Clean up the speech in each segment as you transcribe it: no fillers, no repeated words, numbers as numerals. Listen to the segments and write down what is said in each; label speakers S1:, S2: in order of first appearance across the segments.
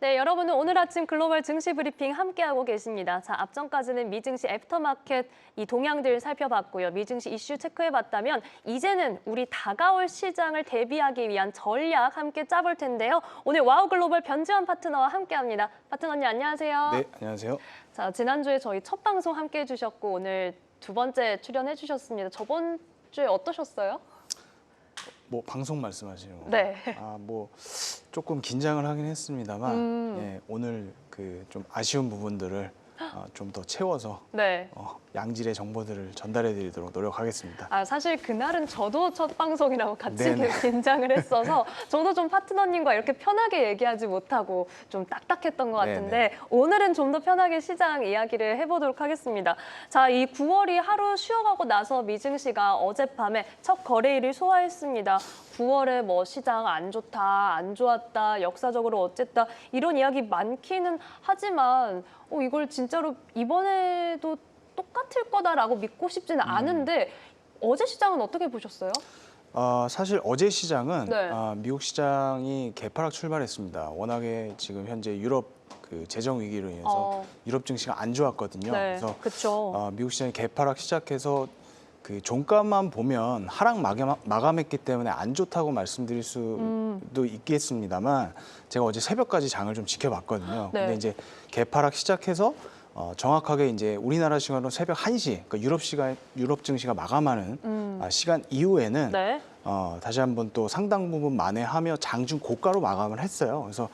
S1: 네, 여러분은 오늘 아침 글로벌 증시 브리핑 함께하고 계십니다. 자, 앞전까지는 미증시 애프터마켓 이 동향들 살펴봤고요. 미증시 이슈 체크해봤다면 이제는 우리 다가올 시장을 대비하기 위한 전략 함께 짜볼 텐데요. 오늘 와우 글로벌 변지원 파트너와 함께합니다. 파트너님 안녕하세요.
S2: 네, 안녕하세요.
S1: 자, 지난주에 저희 첫 방송 함께해 주셨고 오늘 두 번째 출연해 주셨습니다. 저번 주에 어떠셨어요?
S2: 뭐 방송 말씀하시는 거예요?
S1: 네.
S2: 뭐 조금 긴장을 하긴 했습니다만 예, 오늘 그 좀 아쉬운 부분들을 좀 더 채워서
S1: 네.
S2: 양질의 정보들을 전달해드리도록 노력하겠습니다.
S1: 사실 그날은 저도 첫 방송이라고 같이
S2: 네네.
S1: 긴장을 했어서 저도 좀 파트너님과 이렇게 편하게 얘기하지 못하고 좀 딱딱했던 것 같은데
S2: 네네.
S1: 오늘은 좀 더 편하게 시장 이야기를 해보도록 하겠습니다. 자, 이 9월이 하루 쉬어가고 나서 미증시가 어젯밤에 첫 거래일을 소화했습니다. 9월에 뭐 시장 안 좋다, 안 좋았다, 역사적으로 어쨌다 이런 이야기 많기는 하지만 이걸 진짜로 이번에도 똑같을 거다라고 믿고 싶지는 않은데 어제 시장은 어떻게 보셨어요?
S2: 사실 어제 시장은
S1: 네.
S2: 미국 시장이 개파락 출발했습니다. 워낙에 지금 현재 유럽 그 재정 위기로 인해서 유럽 증시가 안 좋았거든요.
S1: 네,
S2: 그래서
S1: 그렇죠.
S2: 미국 시장이 개파락 시작해서 그 종가만 보면 하락 마감했기 때문에 안 좋다고 말씀드릴 수도 있겠습니다만 제가 어제 새벽까지 장을 좀 지켜봤거든요.
S1: 네.
S2: 근데 이제 개파락 시작해서 정확하게 이제 우리나라 시간으로 새벽 1시, 그러니까 유럽 증시가 마감하는 시간 이후에는
S1: 네.
S2: 다시 한번 또 상당 부분 만회하며 장중 고가로 마감을 했어요. 그래서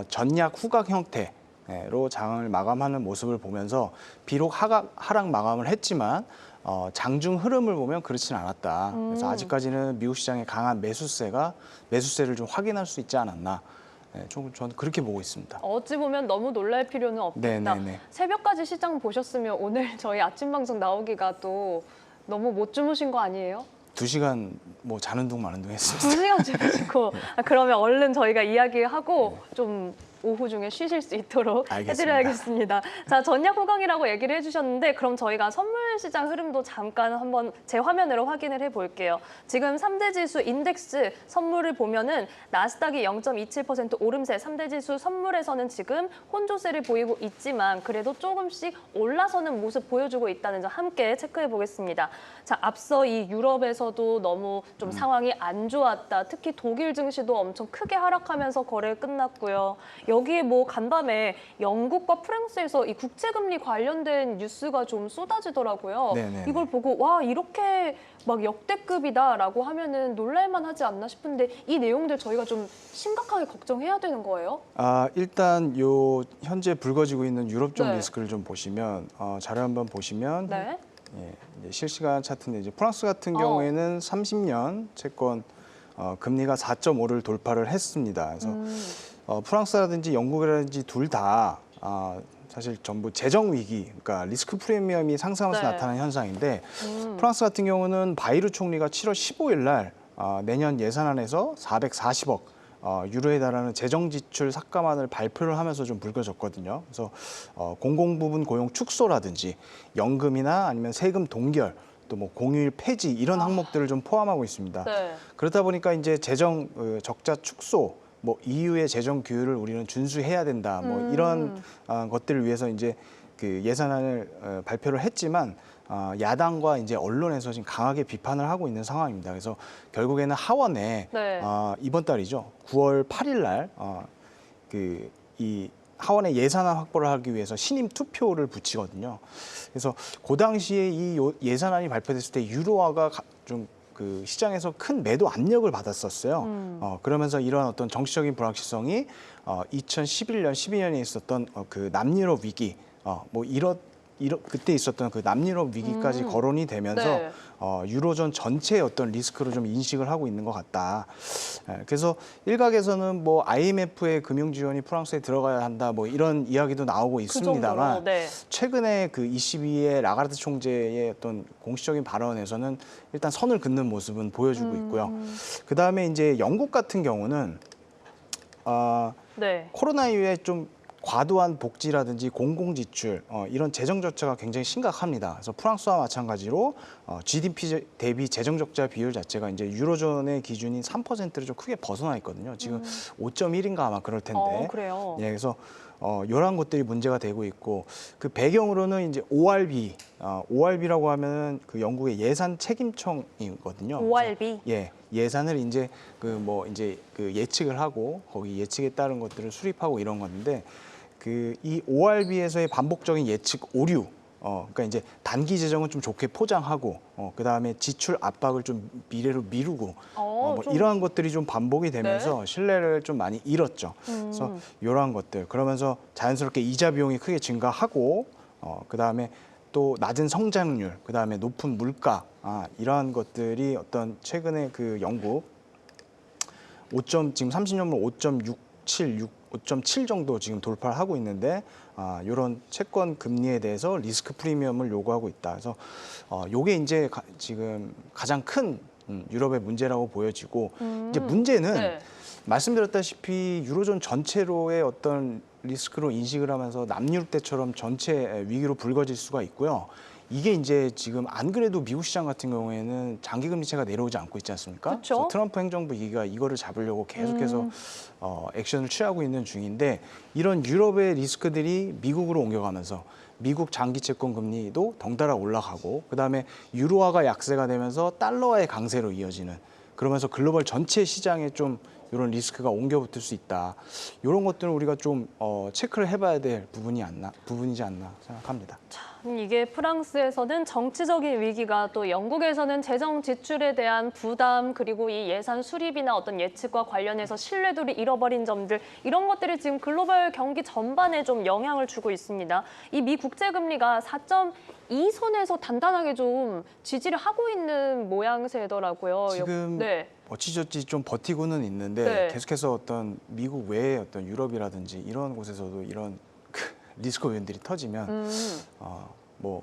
S2: 전약 후각 형태로 장을 마감하는 모습을 보면서 비록 하락 마감을 했지만 장중 흐름을 보면 그렇지는 않았다. 그래서 아직까지는 미국 시장의 강한 매수세를 좀 확인할 수 있지 않았나. 네, 저는 그렇게 보고 있습니다.
S1: 어찌 보면 너무 놀랄 필요는 없겠다.
S2: 네네네.
S1: 새벽까지 시장 보셨으면 오늘 저희 아침 방송 나오기가 또 너무 못 주무신 거 아니에요?
S2: 2시간 뭐 자는 둥 마는 둥 했습니다.
S1: 2시간 주무시고 그러면 얼른 저희가 이야기하고 좀 오후 중에 쉬실 수 있도록
S2: 알겠습니다.
S1: 해드려야겠습니다. 자, 전략 호강이라고 얘기를 해주셨는데 그럼 저희가 선물 시장 흐름도 잠깐 한번 제 화면으로 확인을 해볼게요. 지금 3대 지수 인덱스 선물을 보면은 나스닥이 0.27% 오름세, 3대 지수 선물에서는 지금 혼조세를 보이고 있지만 그래도 조금씩 올라서는 모습 보여주고 있다는 점 함께 체크해 보겠습니다. 자, 앞서 이 유럽에서도 너무 좀 상황이 안 좋았다. 특히 독일 증시도 엄청 크게 하락하면서 거래 끝났고요. 여기에 뭐 간밤에 영국과 프랑스에서 이 국채금리 관련된 뉴스가 좀 쏟아지더라고요.
S2: 네네네.
S1: 이걸 보고 와 이렇게 막 역대급이다라고 하면은 놀랄만하지 않나 싶은데 이 내용들 저희가 좀 심각하게 걱정해야 되는 거예요?
S2: 일단 현재 불거지고 있는 유럽 쪽
S1: 네.
S2: 리스크를 좀 보시면 자료 한번 보시면
S1: 네.
S2: 예, 이제 실시간 차트인데 이제 프랑스 같은 경우에는 30년 채권 금리가 4.5를 돌파를 했습니다. 그래서 프랑스라든지 영국이라든지 둘 다 사실 전부 재정 위기, 그러니까 리스크 프리미엄이 상승하면서
S1: 네.
S2: 나타난 현상인데 프랑스 같은 경우는 바이르 총리가 7월 15일 날 내년 예산안에서 440억 유로에 달하는 재정 지출 삭감안을 발표를 하면서 좀 불거졌거든요. 그래서 공공부문 고용 축소라든지 연금이나 아니면 세금 동결 또 뭐 공휴일 폐지 이런 항목들을 좀 포함하고 있습니다.
S1: 네.
S2: 그렇다 보니까 이제 재정 적자 축소, 뭐 EU의 재정 규율을 우리는 준수해야 된다. 뭐 이런 것들을 위해서 이제 그 예산안을 발표를 했지만 야당과 이제 언론에서 지금 강하게 비판을 하고 있는 상황입니다. 그래서 결국에는 하원에
S1: 네.
S2: 이번 달이죠. 9월 8일 날 이 하원의 예산안 확보를 하기 위해서 신임 투표를 붙이거든요. 그래서 그 당시에 이 예산안이 발표됐을 때 유로화가 좀 그 시장에서 큰 매도 압력을 받았었어요. 그러면서 이런 어떤 정치적인 불확실성이 2011년, 12년에 있었던 그 남유럽 위기, 그때 있었던 그 남유럽 위기까지 거론이 되면서
S1: 네.
S2: 유로존 전체의 어떤 리스크로 좀 인식을 하고 있는 것 같다. 그래서 일각에서는 뭐 IMF의 금융 지원이 프랑스에 들어가야 한다, 뭐 이런 이야기도 나오고 있습니다만
S1: 정도로, 네.
S2: 최근에 그 22의 라가르드 총재의 어떤 공식적인 발언에서는 일단 선을 긋는 모습은 보여주고 있고요. 그 다음에 이제 영국 같은 경우는
S1: 네.
S2: 코로나 이후에 좀 과도한 복지라든지 공공지출 이런 재정 적자가 굉장히 심각합니다. 그래서 프랑스와 마찬가지로 GDP 대비 재정 적자 비율 자체가 이제 유로존의 기준인 3%를 좀 크게 벗어나 있거든요. 지금 5.1인가 아마 그럴 텐데.
S1: 그래요.
S2: 예, 그래서 이러한 것들이 문제가 되고 있고 그 배경으로는 이제 ORB, ORB라고 하면은 그 영국의 예산 책임청이거든요.
S1: ORB.
S2: 예, 예산을 이제 그 예측을 하고 거기 예측에 따른 것들을 수립하고 이런 건데 그 이 ORB에서의 반복적인 예측 오류, 그러니까 이제 단기 재정은 좀 좋게 포장하고 그 다음에 지출 압박을 좀 미래로 미루고 뭐
S1: 좀...
S2: 이러한 것들이 좀 반복이 되면서 신뢰를 좀 많이 잃었죠. 그래서 이러한 것들 그러면서 자연스럽게 이자 비용이 크게 증가하고 그 다음에 또 낮은 성장률, 그 다음에 높은 물가 이러한 것들이 어떤 최근에 그 영국 지금 30년물 5.7 정도 지금 돌파를 하고 있는데 이런 채권 금리에 대해서 리스크 프리미엄을 요구하고 있다. 그래서 요게 이제 지금 가장 큰 유럽의 문제라고 보여지고 이제 문제는 말씀드렸다시피 유로존 전체로의 어떤 리스크로 인식을 하면서 남유럽 때처럼 전체 위기로 불거질 수가 있고요. 이게 이제 지금 안 그래도 미국 시장 같은 경우에는 장기금리차가 내려오지 않고 있지 않습니까? 그래서 트럼프 행정부 이기가 이거를 잡으려고 계속해서 액션을 취하고 있는 중인데 이런 유럽의 리스크들이 미국으로 옮겨가면서 미국 장기 채권 금리도 덩달아 올라가고 그다음에 유로화가 약세가 되면서 달러화의 강세로 이어지는 그러면서 글로벌 전체 시장에 좀 이런 리스크가 옮겨붙을 수 있다. 이런 것들은 우리가 좀 체크를 해봐야 될 부분이지 않나 생각합니다.
S1: 이게 프랑스에서는 정치적인 위기가 또 영국에서는 재정 지출에 대한 부담 그리고 이 예산 수립이나 어떤 예측과 관련해서 신뢰도를 잃어버린 점들 이런 것들이 지금 글로벌 경기 전반에 좀 영향을 주고 있습니다. 이 미 국채 금리가 4.2 선에서 단단하게 좀 지지를 하고 있는 모양새더라고요.
S2: 지금 어찌저찌 좀 버티고는 있는데 계속해서 어떤 미국 외의 어떤 유럽이라든지 이런 곳에서도 이런 리스크 요인들이 터지면 뭐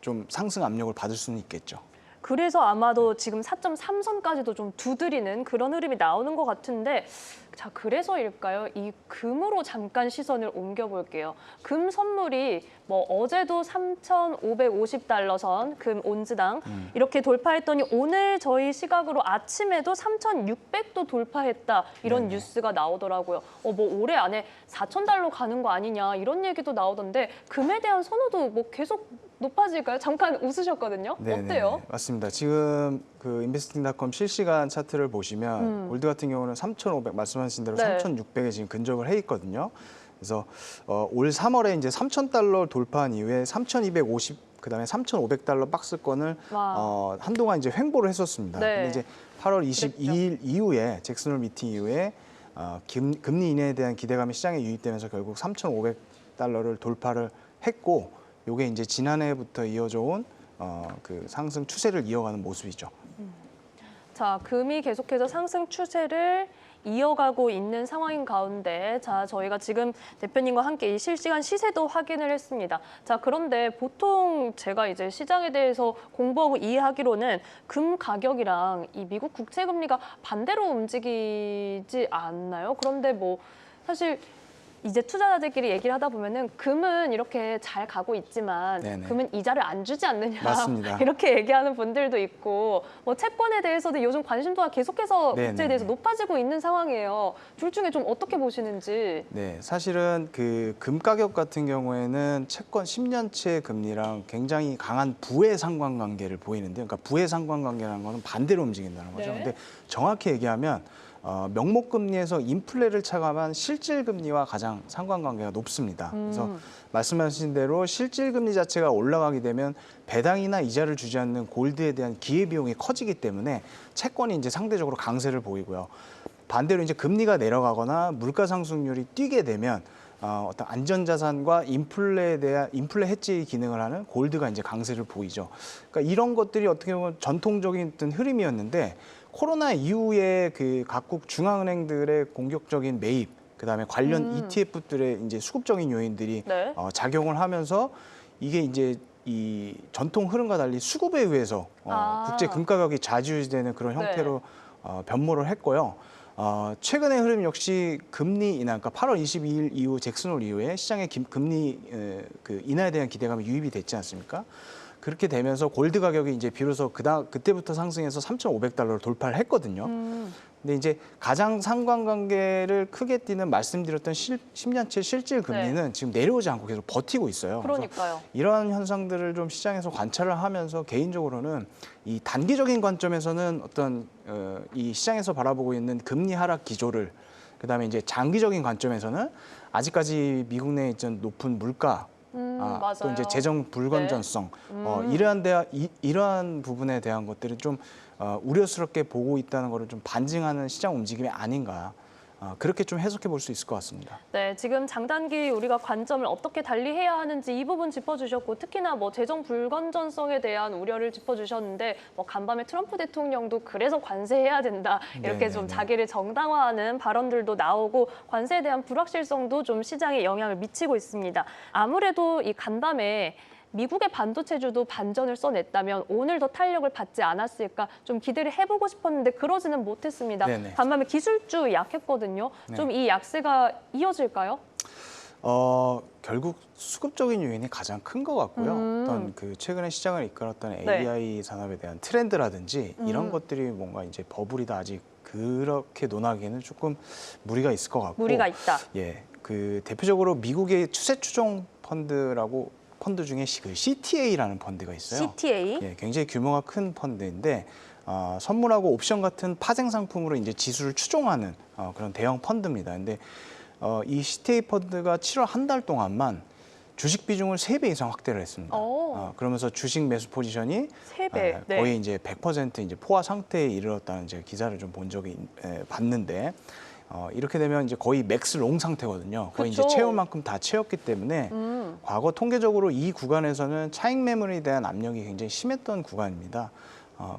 S2: 좀 상승 압력을 받을 수는 있겠죠.
S1: 그래서 아마도 지금 4.3선까지도 좀 두드리는 그런 흐름이 나오는 것 같은데 자 그래서일까요? 이 금으로 잠깐 시선을 옮겨볼게요. 금 선물이 뭐 어제도 3,550달러 선 금 온즈당 이렇게 돌파했더니 오늘 저희 시각으로 아침에도 3,600도 돌파했다 이런 뉴스가 나오더라고요. 뭐 올해 안에 4,000달러 가는 거 아니냐 이런 얘기도 나오던데 금에 대한 선호도 뭐 계속 높아질까요? 잠깐 웃으셨거든요. 어때요?
S2: 맞습니다. 지금 그 인베스팅닷컴 실시간 차트를 보시면 골드 같은 경우는 3,500 말씀하신 대로 3,600에 지금 근접을 해 있거든요. 그래서 올 3월에 이제 3,000달러 돌파한 이후에 3,250 그다음에 3,500달러 박스권을 한동안 이제 횡보를 했었습니다. 근데 이제 8월 22일 이후에 잭슨홀 미팅 이후에 금리 인하에 대한 기대감이 시장에 유입되면서 결국 3,500달러를 돌파를 했고 요게 이제 지난해부터 이어져 온 그 상승 추세를 이어가는 모습이죠.
S1: 자, 금이 계속해서 상승 추세를 이어가고 있는 상황인 가운데 자, 저희가 지금 대표님과 함께 이 실시간 시세도 확인을 했습니다. 자, 그런데 보통 제가 이제 시장에 대해서 공부하고 이해하기로는 금 가격이랑 이 미국 국채 금리가 반대로 움직이지 않나요? 그런데 뭐 사실 이제 투자자들끼리 얘기를 하다 보면은 금은 이렇게 잘 가고 있지만 금은 이자를 안 주지 않느냐
S2: 맞습니다.
S1: 이렇게 얘기하는 분들도 있고 뭐 채권에 대해서도 요즘 관심도가 계속해서 국제에 대해서 높아지고 있는 상황이에요. 둘 중에 좀 어떻게 보시는지.
S2: 네, 사실은 그 금 가격 같은 경우에는 채권 10년채 금리랑 굉장히 강한 부의 상관관계를 보이는데, 그러니까 부의 상관관계라는 거는 반대로 움직인다는 거죠. 근데 정확히 얘기하면 명목금리에서 인플레를 차감한 실질금리와 가장 상관관계가 높습니다. 그래서 말씀하신 대로 실질금리 자체가 올라가게 되면 배당이나 이자를 주지 않는 골드에 대한 기회비용이 커지기 때문에 채권이 이제 상대적으로 강세를 보이고요. 반대로 이제 금리가 내려가거나 물가 상승률이 뛰게 되면 어떤 안전자산과 인플레에 대한 인플레 해지 기능을 하는 골드가 이제 강세를 보이죠. 그러니까 이런 것들이 어떻게 보면 전통적인 어떤 흐름이었는데 코로나 이후에 그 각국 중앙은행들의 공격적인 매입, 그다음에 관련 ETF들의 이제 수급적인 요인들이 작용을 하면서 이게 이제 이 전통 흐름과 달리 수급에 의해서 국제 금 가격이 좌지우지되는 그런 형태로 변모를 했고요. 최근의 흐름 역시 금리 인하, 그러니까 8월 22일 이후 잭슨홀 이후에 시장의 금리 그 인하에 대한 기대감이 유입이 됐지 않습니까? 그렇게 되면서 골드 가격이 이제 비로소 그때부터 상승해서 3,500달러를 돌파를 했거든요. 근데 이제 가장 상관관계를 크게 띠는 말씀드렸던 10년치 실질 금리는 지금 내려오지 않고 계속 버티고 있어요.
S1: 그러니까요.
S2: 이러한 현상들을 좀 시장에서 관찰을 하면서 개인적으로는 이 단기적인 관점에서는 어떤 이 시장에서 바라보고 있는 금리 하락 기조를, 그다음에 이제 장기적인 관점에서는 아직까지 미국 내에 있던 높은 물가,
S1: 맞아요.
S2: 또 이제 재정 불건전성, 이러한 부분에 대한 것들을 좀 우려스럽게 보고 있다는 것을 좀 반증하는 시장 움직임이 아닌가, 그렇게 좀 해석해 볼 수 있을 것 같습니다.
S1: 네, 지금 장단기 우리가 관점을 어떻게 달리해야 하는지 이 부분 짚어주셨고, 특히나 뭐 재정 불건전성에 대한 우려를 짚어주셨는데, 뭐 간밤에 트럼프 대통령도 그래서 관세해야 된다 이렇게 좀 자기를 정당화하는 발언들도 나오고, 관세에 대한 불확실성도 좀 시장에 영향을 미치고 있습니다. 아무래도 이 간밤에 미국의 반도체주도 반전을 써냈다면 오늘 더 탄력을 받지 않았을까 좀 기대를 해보고 싶었는데 그러지는 못했습니다.
S2: 네네.
S1: 간밤에 기술주 약했거든요.
S2: 네.
S1: 좀 이 약세가 이어질까요?
S2: 결국 수급적인 요인이 가장 큰 것 같고요. 어떤 그 최근에 시장을 이끌었던 AI 산업에 대한 트렌드라든지 이런 것들이 뭔가 이제 버블이다, 아직 그렇게 논하기에는 조금 무리가 있을 것 같고.
S1: 무리가 있다.
S2: 예, 그 대표적으로 미국의 추세 추종 펀드 중에 그 CTA라는 펀드가 있어요.
S1: CTA?
S2: 예, 굉장히 규모가 큰 펀드인데 선물하고 옵션 같은 파생 상품으로 이제 지수를 추종하는 그런 대형 펀드입니다. 근데 이 CTA 펀드가 7월 한 달 동안만 주식 비중을 3배 이상 확대를 했습니다. 그러면서 주식 매수 포지션이
S1: 3배.
S2: 거의 이제 100% 이제 포화 상태에 이르렀다는 제가 기사를 좀 본 적이 봤는데, 이렇게 되면 이제 거의 맥스 롱 상태거든요. 거의
S1: 그쵸.
S2: 이제 채울 만큼 다 채웠기 때문에 과거 통계적으로 이 구간에서는 차익 매물에 대한 압력이 굉장히 심했던 구간입니다.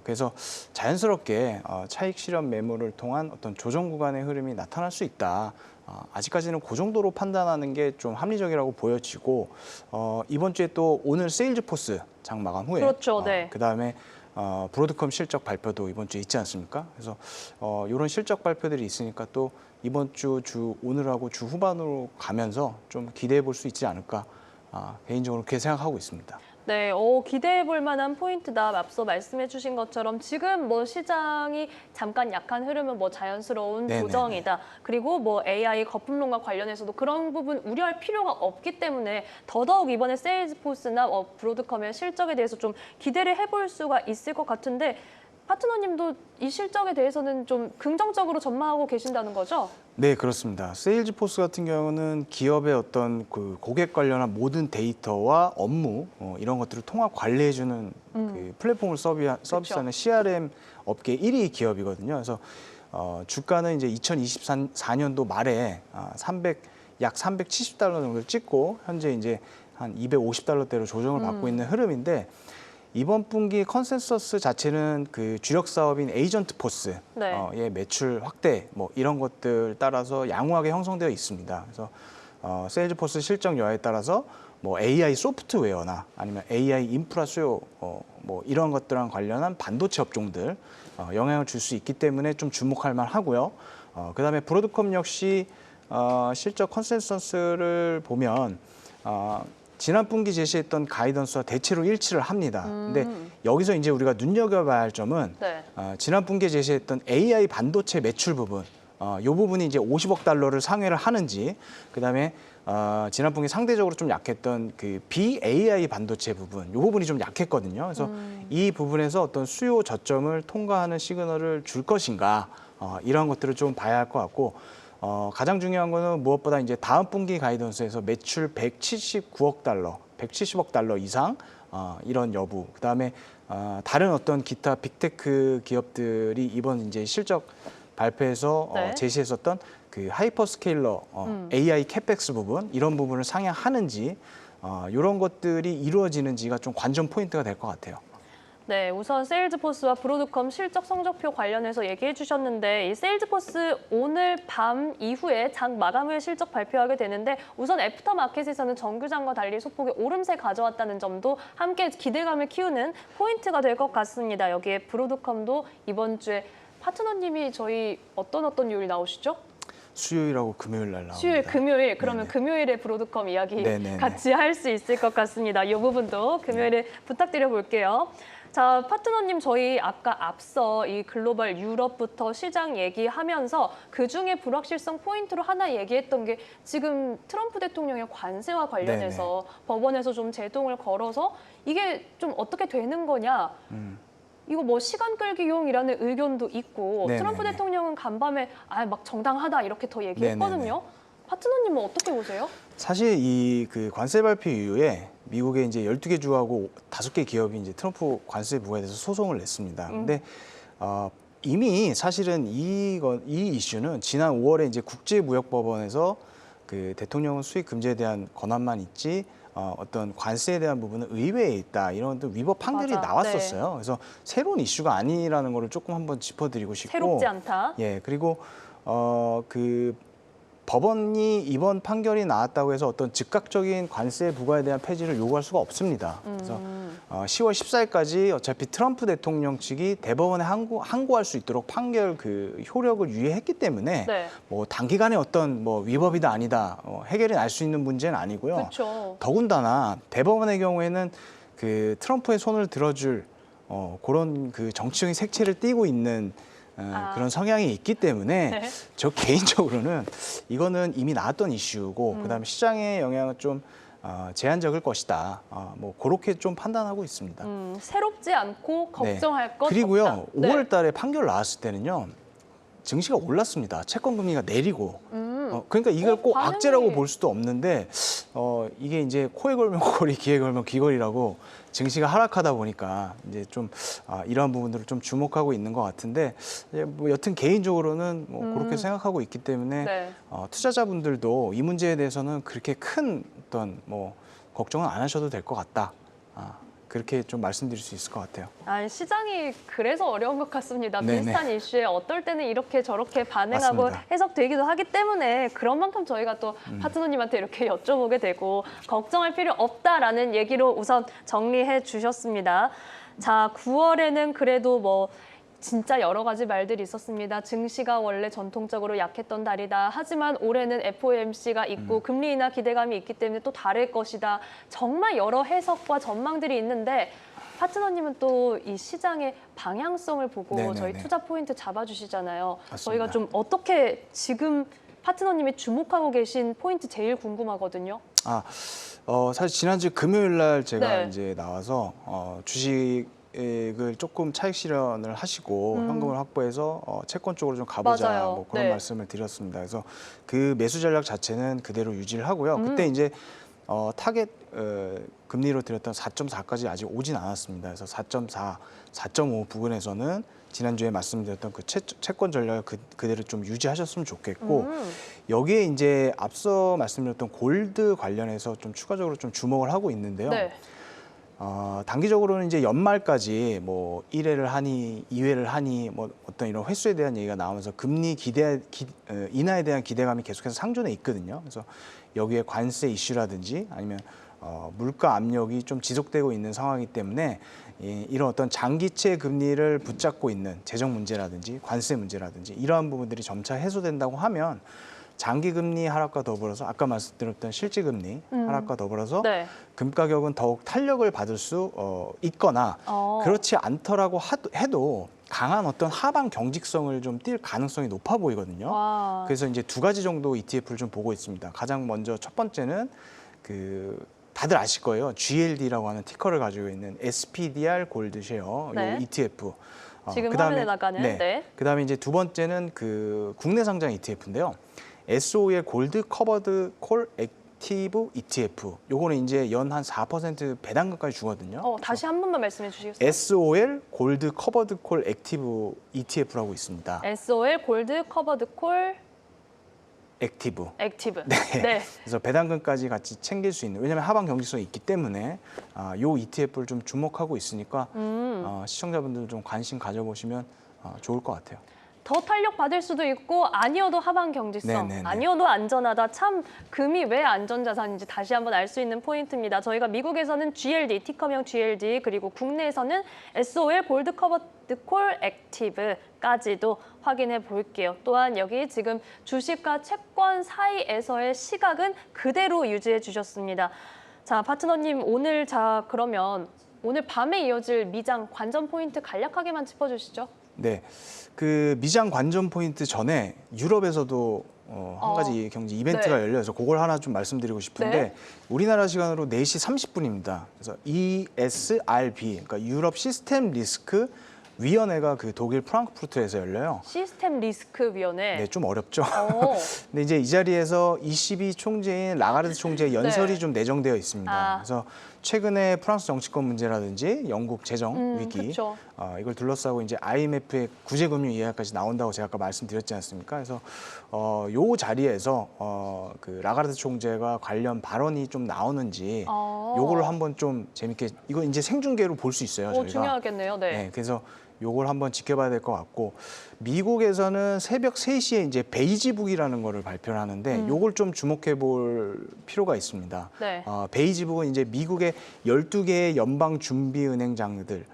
S2: 그래서 자연스럽게 차익 실현 매물을 통한 어떤 조정 구간의 흐름이 나타날 수 있다. 아직까지는 그 정도로 판단하는 게 좀 합리적이라고 보여지고, 이번 주에 또 오늘 세일즈포스 장 마감 후에
S1: 그렇죠, 네.
S2: 그다음에 브로드컴 실적 발표도 이번 주에 있지 않습니까? 그래서 이런 실적 발표들이 있으니까 또 이번 주 오늘하고 주 후반으로 가면서 좀 기대해 볼 수 있지 않을까, 개인적으로 그렇게 생각하고 있습니다.
S1: 네, 기대해 볼 만한 포인트다. 앞서 말씀해 주신 것처럼 지금 뭐 시장이 잠깐 약한 흐름은 뭐 자연스러운
S2: 네네네.
S1: 조정이다. 그리고 뭐 AI 거품론과 관련해서도 그런 부분 우려할 필요가 없기 때문에 더더욱 이번에 세일즈포스나 브로드컴의 실적에 대해서 좀 기대를 해볼 수가 있을 것 같은데, 파트너님도 이 실적에 대해서는 좀 긍정적으로 전망하고 계신다는 거죠?
S2: 네, 그렇습니다. 세일즈포스 같은 경우는 기업의 어떤 그 고객 관련한 모든 데이터와 업무 이런 것들을 통합 관리해주는 그 플랫폼을 서비스하는 CRM 업계 1위 기업이거든요. 그래서 주가는 이제 2024년도 말에 약 370달러 정도를 찍고 현재 이제 한 250달러대로 조정을 받고 있는 흐름인데, 이번 분기 컨센서스 자체는 그 주력 사업인 에이전트 포스의 매출 확대 뭐 이런 것들 따라서 양호하게 형성되어 있습니다. 그래서 세일즈포스 실적 여하에 따라서 뭐 AI 소프트웨어나 아니면 AI 인프라 수요 뭐 이런 것들랑 관련한 반도체 업종들 영향을 줄 수 있기 때문에 좀 주목할 만하고요. 그다음에 브로드컴 역시 실적 컨센서스를 보면 지난 분기 제시했던 가이던스와 대체로 일치를 합니다. 근데 여기서 이제 우리가 눈여겨봐야 할 점은 지난 분기에 제시했던 AI 반도체 매출 부분, 이 부분이 이제 50억 달러를 상회를 하는지, 그다음에 지난 분기 상대적으로 좀 약했던 그 BAI 반도체 부분, 이 부분이 좀 약했거든요. 그래서 이 부분에서 어떤 수요 저점을 통과하는 시그널을 줄 것인가, 이러한 것들을 좀 봐야 할 것 같고, 가장 중요한 거는 무엇보다 이제 다음 분기 가이던스에서 매출 179억 달러, 170억 달러 이상 이런 여부, 그다음에 다른 어떤 기타 빅테크 기업들이 이번 이제 실적 발표에서 제시했었던 그 하이퍼스케일러 AI 캐펙스 부분, 이런 부분을 상향하는지 이런 것들이 이루어지는지가 좀 관전 포인트가 될 것 같아요.
S1: 네, 우선 세일즈포스와 브로드컴 실적 성적표 관련해서 얘기해 주셨는데, 이 세일즈포스 오늘 밤 이후에 장 마감 후에 실적 발표하게 되는데, 우선 애프터마켓에서는 정규장과 달리 소폭의 오름세 가져왔다는 점도 함께 기대감을 키우는 포인트가 될 것 같습니다. 여기에 브로드컴도 이번 주에 파트너님이 저희 어떤 요일 나오시죠?
S2: 수요일하고 금요일 날 나옵니다.
S1: 수요일, 금요일. 그러면
S2: 네네.
S1: 금요일에 브로드컴 이야기
S2: 네네네.
S1: 같이 할 수 있을 것 같습니다. 이 부분도 금요일에 부탁드려 볼게요. 자, 파트너님, 저희 아까 앞서 이 글로벌 유럽부터 시장 얘기하면서 그중에 불확실성 포인트로 하나 얘기했던 게 지금 트럼프 대통령의 관세와 관련해서 법원에서 좀 제동을 걸어서 이게 좀 어떻게 되는 거냐. 이거 뭐 시간 끌기용이라는 의견도 있고
S2: 네네네.
S1: 트럼프 대통령은 간밤에 막 정당하다 이렇게 더 얘기했거든요.
S2: 네네네.
S1: 파트너님은 어떻게 보세요?
S2: 사실 이 그 관세 발표 이후에 미국의 이제 12개 주하고 5개 기업이 이제 트럼프 관세 부과에 대해서 소송을 냈습니다. 근데 이미 사실은 이 이슈는 지난 5월에 이제 국제무역법원에서 그 대통령 수입 금지에 대한 권한만 있지 어떤 관세에 대한 부분은 의회에 있다 이런 어떤 위법 판결이
S1: 맞아.
S2: 나왔었어요. 그래서 새로운 이슈가 아니라는 거를 조금 한번 짚어드리고 싶고
S1: 새롭지 않다.
S2: 예, 그리고 그 법원이 이번 판결이 나왔다고 해서 어떤 즉각적인 관세 부과에 대한 폐지를 요구할 수가 없습니다. 그래서 10월 14일까지 어차피 트럼프 대통령 측이 대법원에 항고할 수 있도록 판결 그 효력을 유예했기 때문에
S1: 네.
S2: 뭐 단기간에 어떤 뭐 위법이다 아니다 해결이 날 수 있는 문제는 아니고요.
S1: 그렇죠.
S2: 더군다나 대법원의 경우에는 그 트럼프의 손을 들어줄 그런 그 정치적인 색채를 띠고 있는 그런 성향이 있기 때문에
S1: 네.
S2: 저 개인적으로는 이거는 이미 나왔던 이슈고 그다음에 시장의 영향은 좀 제한적일 것이다. 뭐 그렇게 좀 판단하고 있습니다.
S1: 새롭지 않고 걱정할 것
S2: 그리고요,
S1: 없다.
S2: 5월 달에 판결 나왔을 때는요. 증시가 올랐습니다. 채권 금리가 내리고. 그러니까 이걸 꼭
S1: 반응이...
S2: 악재라고 볼 수도 없는데 이게 이제 코에 걸면 코걸이, 귀에 걸면 귀걸이라고 증시가 하락하다 보니까 이제 좀 이러한 부분들을 좀 주목하고 있는 것 같은데 뭐 여튼 개인적으로는 뭐 그렇게 생각하고 있기 때문에
S1: 네.
S2: 투자자분들도 이 문제에 대해서는 그렇게 큰 어떤 뭐 걱정은 안 하셔도 될 것 같다. 그렇게 좀 말씀드릴 수 있을 것 같아요.
S1: 시장이 그래서 어려운 것 같습니다.
S2: 네네.
S1: 비슷한 이슈에 어떨 때는 이렇게 저렇게 반응하고
S2: 맞습니다.
S1: 해석되기도 하기 때문에 그런 만큼 저희가 또 파트너님한테 이렇게 여쭤보게 되고 걱정할 필요 없다라는 얘기로 우선 정리해 주셨습니다. 자, 9월에는 그래도 뭐 진짜 여러 가지 말들이 있었습니다. 증시가 원래 전통적으로 약했던 달이다. 하지만 올해는 FOMC가 있고 금리 인하 기대감이 있기 때문에 또 다를 것이다. 정말 여러 해석과 전망들이 있는데 파트너님은 또 이 시장의 방향성을 보고
S2: 네네네.
S1: 저희 투자 포인트 잡아주시잖아요.
S2: 맞습니다.
S1: 저희가 좀 어떻게 지금 파트너님이 주목하고 계신 포인트 제일 궁금하거든요.
S2: 사실 지난주 금요일 날 제가
S1: 네.
S2: 이제 나와서 주식을 조금 차익 실현을 하시고 현금을 확보해서 채권 쪽으로 좀 가보자
S1: 맞아요.
S2: 뭐 그런
S1: 네.
S2: 말씀을 드렸습니다. 그래서 그 매수 전략 자체는 그대로 유지를 하고요. 그때 이제 타겟 금리로 드렸던 4.4까지 아직 오진 않았습니다. 그래서 4.4, 4.5 부근에서는 지난주에 말씀드렸던 그 채권 전략을 그대로 좀 유지하셨으면 좋겠고 여기에 이제 앞서 말씀드렸던 골드 관련해서 좀 추가적으로 좀 주목을 하고 있는데요.
S1: 네.
S2: 단기적으로는 이제 연말까지 뭐 1회를 하니 2회를 하니 뭐 어떤 이런 횟수에 대한 얘기가 나오면서 금리 인하에 대한 기대감이 계속해서 상존해 있거든요. 그래서 여기에 관세 이슈라든지 아니면 물가 압력이 좀 지속되고 있는 상황이기 때문에 이런 어떤 장기채 금리를 붙잡고 있는 재정 문제라든지 관세 문제라든지 이러한 부분들이 점차 해소된다고 하면 장기 금리 하락과 더불어서 아까 말씀드렸던 실질 금리 하락과 더불어서
S1: 네.
S2: 금 가격은 더욱 탄력을 받을 수 있거나 그렇지 않더라고 해도 강한 어떤 하방 경직성을 좀 띌 가능성이 높아 보이거든요.
S1: 와.
S2: 그래서 이제 두 가지 정도 ETF를 좀 보고 있습니다. 가장 먼저 첫 번째는 다들 아실 거예요. GLD라고 하는 티커를 가지고 있는 SPDR 골드 쉐어
S1: 네.
S2: 요 ETF.
S1: 지금
S2: 그다음에,
S1: 화면에 나가는. 네.
S2: 그다음에 이제 두 번째는 국내 상장 ETF인데요. SOL 골드 커버드 콜 액티브 ETF. 요거는 이제 연 한 4% 배당금까지 주거든요.
S1: 다시 한 번만 말씀해 주시겠어요?
S2: SOL 골드 커버드 콜 액티브 ETF라고 있습니다.
S1: SOL 골드 커버드 콜
S2: 액티브.
S1: 네.
S2: 그래서 배당금까지 같이 챙길 수 있는. 왜냐하면 하방 경직성이 있기 때문에 요 ETF를 좀 주목하고 있으니까 시청자분들 좀 관심 가져보시면 좋을 것 같아요.
S1: 더 탄력 받을 수도 있고 아니어도 하방 경지성,
S2: 네네네.
S1: 아니어도 안전하다. 참 금이 왜 안전자산인지 다시 한번 알 수 있는 포인트입니다. 저희가 미국에서는 GLD, 티커명 GLD, 그리고 국내에서는 SOL 골드 커버드 콜 액티브까지도 확인해 볼게요. 또한 여기 지금 주식과 채권 사이에서의 시각은 그대로 유지해 주셨습니다. 자, 파트너님 그러면 오늘 밤에 이어질 미장 관전 포인트 간략하게만 짚어주시죠.
S2: 네, 그 미장 관전 포인트 전에 유럽에서도 한 가지 경제 이벤트가
S1: 네.
S2: 열려서 그걸 하나 좀 말씀드리고 싶은데
S1: 네.
S2: 우리나라 시간으로 4시 30분입니다. 그래서 ESRB, 그러니까 유럽 시스템 리스크 위원회가 그 독일 프랑크푸르트에서 열려요.
S1: 시스템 리스크 위원회.
S2: 네, 좀 어렵죠.
S1: 어.
S2: 근데 이제 이 자리에서 ECB 총재인 라가르드 총재의 연설이
S1: 네.
S2: 좀 내정되어 있습니다.
S1: 아.
S2: 그래서 최근에 프랑스 정치권 문제라든지 영국 재정 위기
S1: 그쵸.
S2: 이걸 둘러싸고 이제 IMF의 구제금융 이하까지 나온다고 제가 아까 말씀드렸지 않습니까? 그래서 요 자리에서 그 라가르드 총재가 관련 발언이 좀 나오는지 요거를 한번 좀 재밌게 이거 이제 생중계로 볼 수 있어요. 저희가.
S1: 중요하겠네요. 네.
S2: 네, 그래서 요걸 한번 지켜봐야 될 것 같고 미국에서는 새벽 3시에 이제 베이지북이라는 거를 발표를 하는데 요걸 좀 주목해 볼 필요가 있습니다.
S1: 네.
S2: 베이지북은 이제 미국의 12개의 연방 준비 은행장들을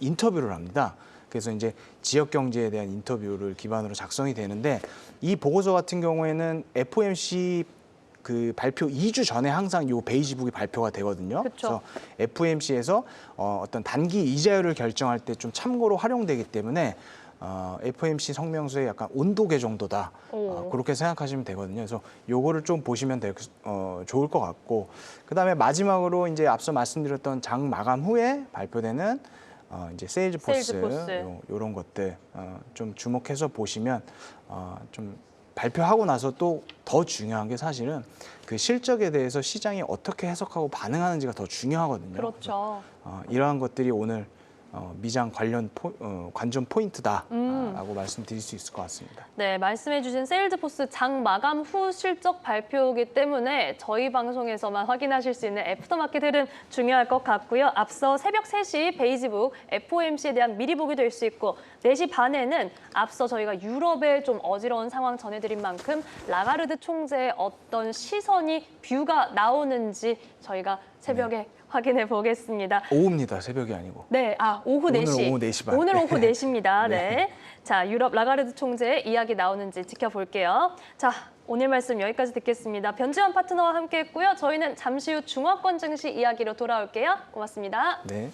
S2: 인터뷰를 합니다. 그래서 이제 지역 경제에 대한 인터뷰를 기반으로 작성이 되는데 이 보고서 같은 경우에는 FOMC 그 발표 2주 전에 항상 요 베이지북이 발표가 되거든요.
S1: 그쵸.
S2: 그래서 FOMC에서 어떤 단기 이자율을 결정할 때 좀 참고로 활용되기 때문에 FOMC 성명서의 약간 온도계 정도다. 그렇게 생각하시면 되거든요. 그래서 요거를 좀 보시면 좋을 것 같고 그다음에 마지막으로 이제 앞서 말씀드렸던 장 마감 후에 발표되는 이제 세일즈 포스 요런 것들 좀 주목해서 보시면 좀 발표하고 나서 또 더 중요한 게 사실은 그 실적에 대해서 시장이 어떻게 해석하고 반응하는지가 더 중요하거든요.
S1: 그렇죠.
S2: 그래서, 이러한 것들이 오늘 미장 관련 관전 포인트다라고 말씀드릴 수 있을 것 같습니다.
S1: 네, 말씀해주신 세일즈포스 장 마감 후 실적 발표이기 때문에 저희 방송에서만 확인하실 수 있는 애프터마켓 흐름 중요할 것 같고요. 앞서 새벽 3시 베이지북 FOMC에 대한 미리 보기 될 수 있고 4시 반에는 앞서 저희가 유럽의 좀 어지러운 상황 전해드린 만큼 라가르드 총재의 어떤 시선이 뷰가 나오는지 저희가 새벽에 확인해 보겠습니다.
S2: 오후입니다. 새벽이 아니고.
S1: 네, 오후 4시.
S2: 오늘 오후 4시 반.
S1: 오늘 오후
S2: 네.
S1: 4시입니다. 네. 자, 유럽 라가르드 총재의 이야기 나오는지 지켜볼게요. 자, 오늘 말씀 여기까지 듣겠습니다. 변지현 파트너와 함께했고요. 저희는 잠시 후 중화권 증시 이야기로 돌아올게요. 고맙습니다.
S2: 네.